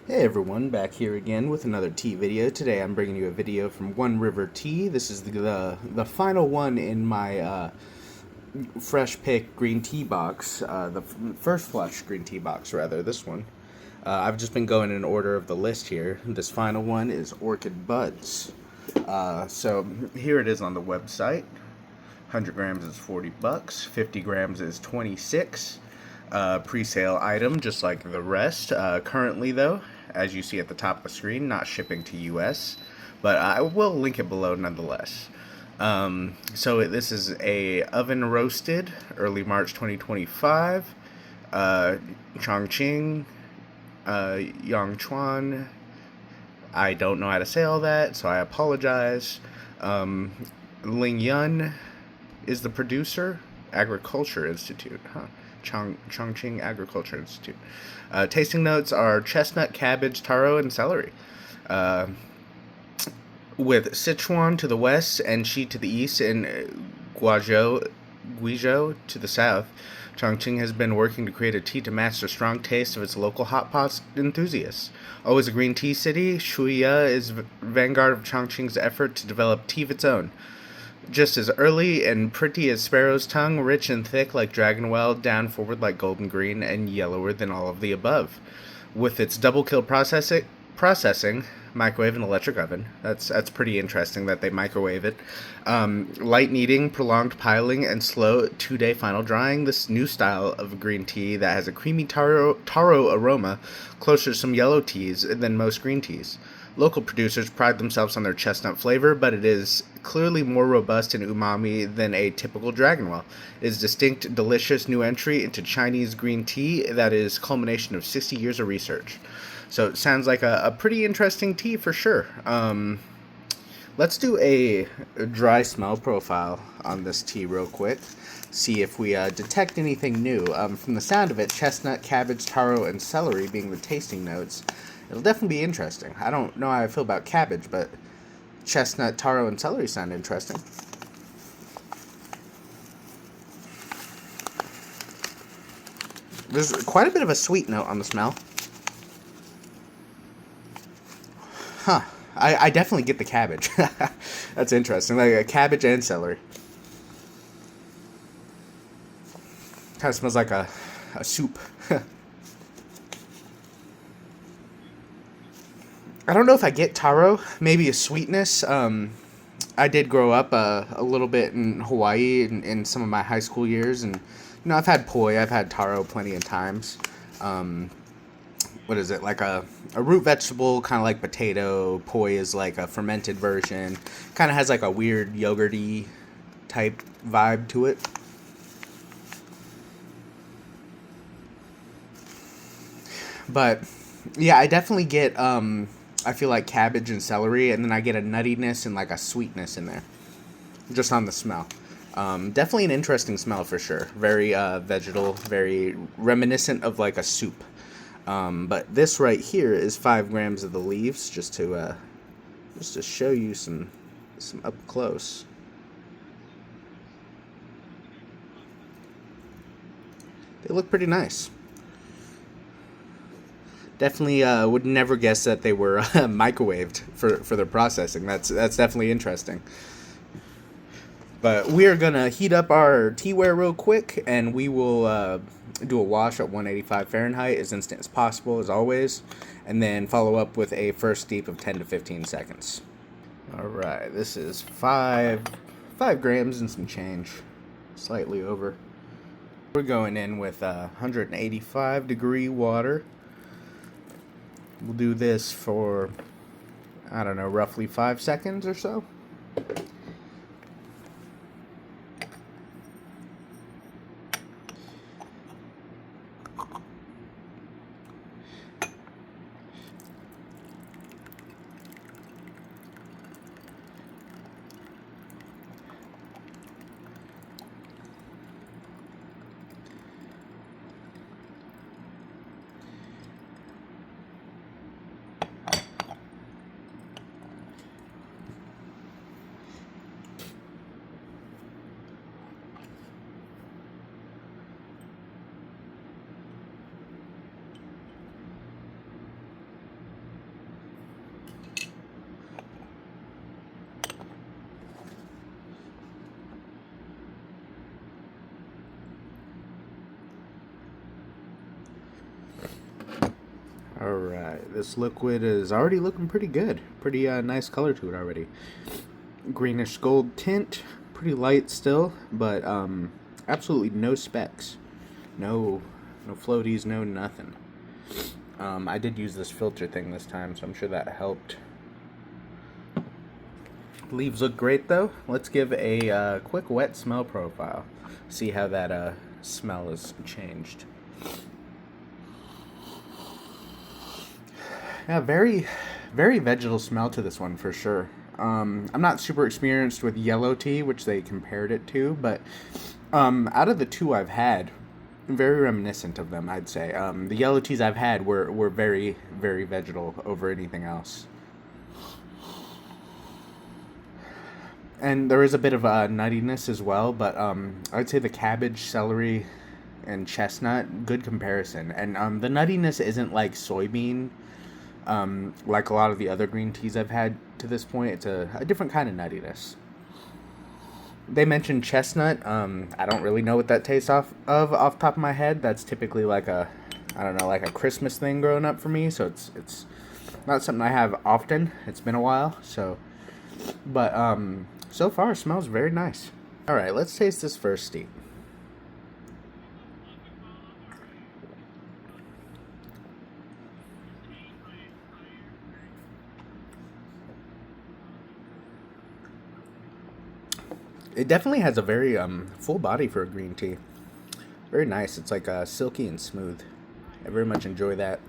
Hey everyone, back here again with another tea video. Today I'm bringing you a video from One River Tea. This is the final one in my fresh pick green tea box, the first flush green tea box rather, this one. I've just been going in order of the list here. This final one is Orchid Buds. So here it is on the website. 100 grams is 40 bucks, 50 grams is 26. Pre-sale item just like the rest. Currently though, as you see at the top of the screen, not shipping to US, but I will link it below nonetheless. So this is a oven roasted early March 2025 Chongqing Yangchuan. I don't know how to say all that, so I apologize. Ling Yun is the producer. Agriculture Institute, huh? Chongqing Agriculture Institute. Tasting notes are chestnut, cabbage, taro, and celery. With Sichuan to the west, Anji to the east, and Guizhou to the south, Chongqing has been working to create a tea to match the strong taste of its local hot pot enthusiasts. Always a green tea city, Shuya is vanguard of Chongqing's effort to develop tea of its own. Just as early and pretty as Sparrow's tongue, rich and thick like Dragonwell, down forward like Golden Green, and yellower than all of the above. With its double kill processing, microwave and electric oven. That's pretty interesting that they microwave it. Light kneading, prolonged piling, and slow 2-day final drying. This new style of green tea that has a creamy taro aroma, closer to some yellow teas than most green teas. Local producers pride themselves on their chestnut flavor, but it is clearly more robust and umami than a typical Dragonwell. It is a distinct, delicious new entry into Chinese green tea that is culmination of 60 years of research. So it sounds like a pretty interesting tea for sure. Let's do a dry smell profile on this tea real quick. See if we detect anything new. From the sound of it, chestnut, cabbage, taro, and celery being the tasting notes. It'll definitely be interesting. I don't know how I feel about cabbage, but chestnut, taro, and celery sound interesting. There's quite a bit of a sweet note on the smell. Huh. I definitely get the cabbage. That's interesting. Like a cabbage and celery. Kind of smells like a soup. I don't know if I get taro. Maybe a sweetness. I did grow up a little bit in Hawaii in some of my high school years, and I've had poi, I've had taro plenty of times. What is it, like a root vegetable, kind of like potato. Poi is like a fermented version, kind of has like a weird yogurty type vibe to it. But yeah, I definitely get I feel like cabbage and celery, and then I get a nuttiness and like a sweetness in there, just on the smell. Definitely an interesting smell for sure. Very vegetal, very reminiscent of like a soup. But this right here is 5 grams of the leaves, just to show you some up close. They look pretty nice. Definitely would never guess that they were microwaved for their processing. That's definitely interesting. But we are gonna heat up our teaware real quick, and we will do a wash at 185 Fahrenheit as instant as possible, as always, and then follow up with a first steep of 10 to 15 seconds. All right, this is 5 grams and some change, slightly over. We're going in with 185 degree water. We'll do this for, I don't know, roughly 5 seconds or so. Alright, this liquid is already looking pretty good. Pretty nice color to it already. Greenish gold tint, pretty light still, but absolutely no specks. No floaties, no nothing. I did use this filter thing this time, so I'm sure that helped. Leaves look great though. Let's give a quick wet smell profile. See how that smell has changed. Yeah, very vegetal smell to this one for sure. I'm not super experienced with yellow tea, which they compared it to, but out of the two I've had, very reminiscent of them, I'd say. The yellow teas I've had were very vegetal over anything else. And there is a bit of nuttiness as well, but I'd say the cabbage, celery, and chestnut, good comparison. And the nuttiness isn't like soybean, like a lot of the other green teas I've had to this point. It's a different kind of nuttiness. They mentioned chestnut. I don't really know what that tastes off the top of my head. That's typically like a Christmas thing growing up for me. So it's not something I have often. It's been a while. So, but so far it smells very nice. All right, let's taste this first steep. It definitely has a very full body for a green tea. Very nice. It's like silky and smooth. I very much enjoy that.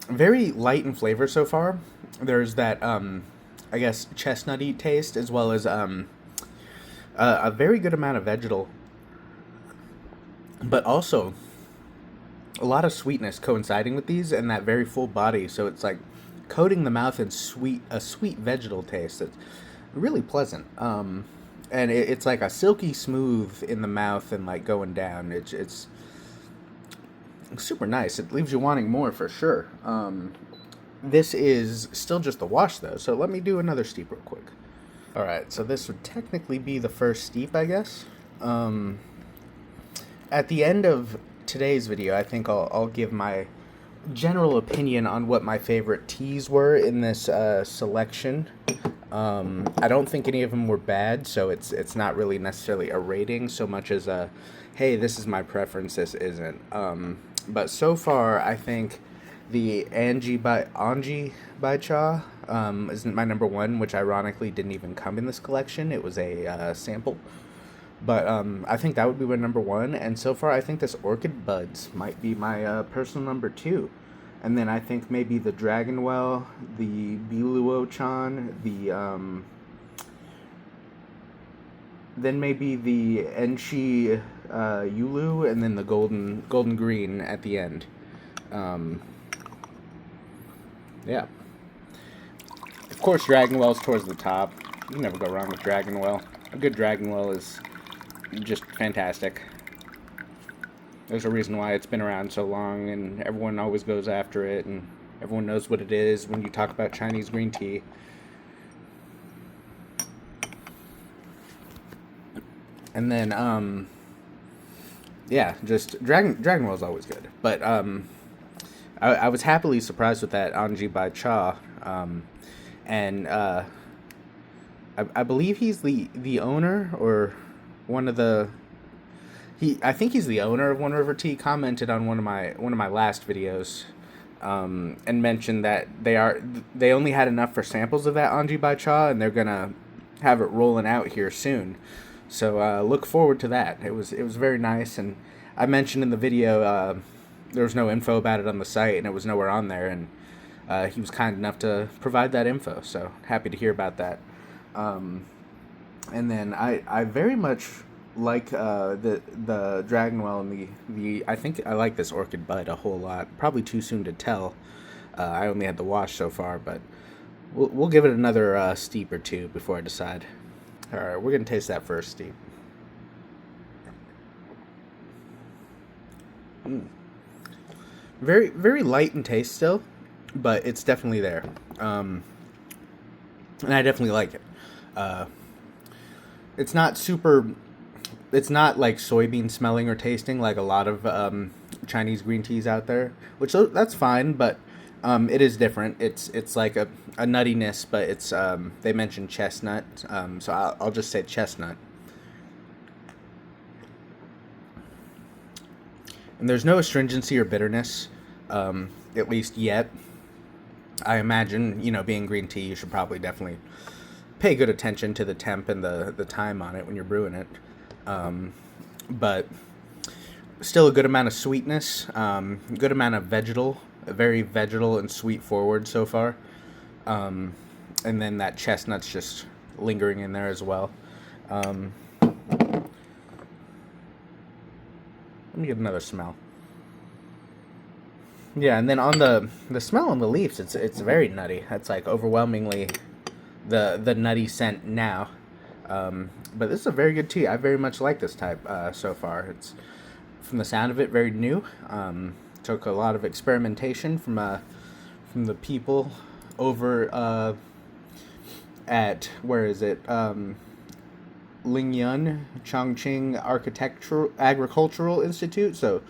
Very light in flavor so far. There's that I guess chestnutty taste, as well as a very good amount of vegetal, but also a lot of sweetness coinciding with these, and that very full body. So it's like coating the mouth in a sweet vegetal taste. It's really pleasant. And it's like a silky smooth in the mouth and like going down. It's super nice. It leaves you wanting more for sure. This is still just the wash though, so let me do another steep real quick. Alright, so this would technically be the first steep, I guess. At the end of today's video, I think I'll give my general opinion on what my favorite teas were in this selection. I don't think any of them were bad, so it's not really necessarily a rating so much as a, hey, this is my preference, this isn't. But so far, I think the Anji Baicha isn't my number one, which ironically didn't even come in this collection. It was a sample. But I think that would be my number one. And so far, I think this Orchid Buds might be my personal number two. And then I think maybe the Dragonwell, the Biluo-chan, then maybe the Enchi Yulu, and then the golden green at the end. Yeah. Of course, Dragonwell's towards the top. You can never go wrong with Dragonwell. A good Dragonwell is just fantastic. There's a reason why it's been around so long, and everyone always goes after it, and everyone knows what it is when you talk about Chinese green tea. And then, yeah, just Dragonwell's always good. But I was happily surprised with that Anji Baicha, and I believe he's the owner, or one of the. I think he's the owner of One River Tea. Commented on one of my last videos, and mentioned that they only had enough for samples of that Anji Baicha, and they're gonna have it rolling out here soon. So look forward to that. It was very nice, and I mentioned in the video there was no info about it on the site, and it was nowhere on there, and he was kind enough to provide that info. So happy to hear about that. And then I very much like the Dragonwell and the I think I like this Orchid Bud a whole lot. Probably too soon to tell. I only had the wash so far, but we'll give it another steep or two before I decide. All right, we're gonna taste that first steep. Very light in taste still, but it's definitely there. And I definitely like it. Uh, it's not super. It's not like soybean smelling or tasting like a lot of Chinese green teas out there, which that's fine, but it is different. It's like a nuttiness, but it's they mentioned chestnut, so I'll just say chestnut. And there's no astringency or bitterness, at least yet. I imagine, being green tea, you should probably definitely pay good attention to the temp and the time on it when you're brewing it. But still a good amount of sweetness, good amount of vegetal, very vegetal and sweet forward so far. And then that chestnut's just lingering in there as well. Let me get another smell. Yeah, and then on the smell on the leaves, it's very nutty. That's like overwhelmingly the nutty scent now. But this is a very good tea. I very much like this type so far. It's, from the sound of it, very new. Took a lot of experimentation from the people over at, where is it? Lingyun Chongqing Agricultural Institute. So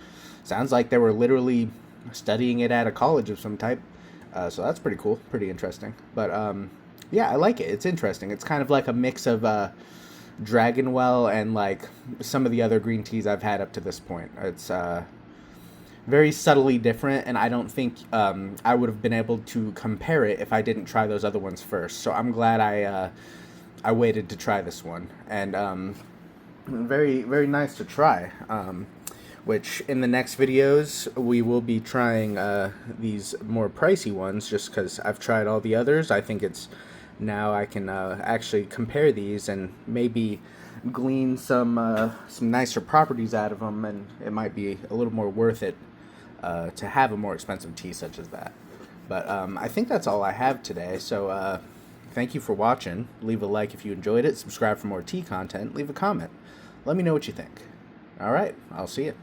sounds like they were literally studying it at a college of some type. So that's pretty cool, pretty interesting. But yeah, I like it. It's interesting. It's kind of like a mix of Dragonwell and like some of the other green teas I've had up to this point. It's very subtly different, and I don't think I would have been able to compare it if I didn't try those other ones first. So I'm glad I waited to try this one, and very, very nice to try. Which in the next videos we will be trying these more pricey ones, just because I've tried all the others. I think it's now I can actually compare these and maybe glean some nicer properties out of them, and it might be a little more worth it to have a more expensive tea such as that. But I think that's all I have today, so thank you for watching. Leave a like if you enjoyed it, subscribe for more tea content, leave a comment. Let me know what you think. Alright, I'll see you.